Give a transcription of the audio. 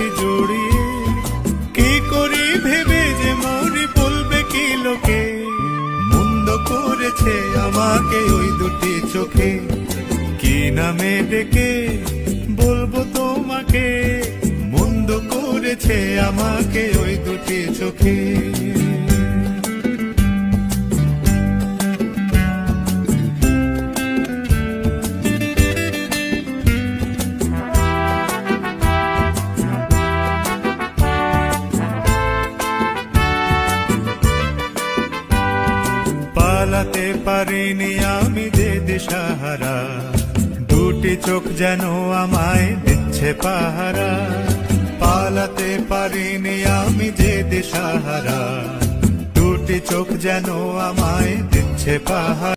রাখি জড়িয়ে, কি করি ভেবে যে মরি বলবে কি লোকে। মন্দ করেছে আমাকে ওই দুটি চোখে, কি নামে ডেকে বলবো তোমাকে। মন্দ করেছে আমাকে ওই দুটি চোখে। পালাতে পারিনি আমি যে দিশাহারা, দুটি চোখ যেন আমায় দিচ্ছে পাহারা। পালাতে পারিনি আমি যে দিশাহারা, দুটি চোখ যেন আমায় দিচ্ছে পাহারা।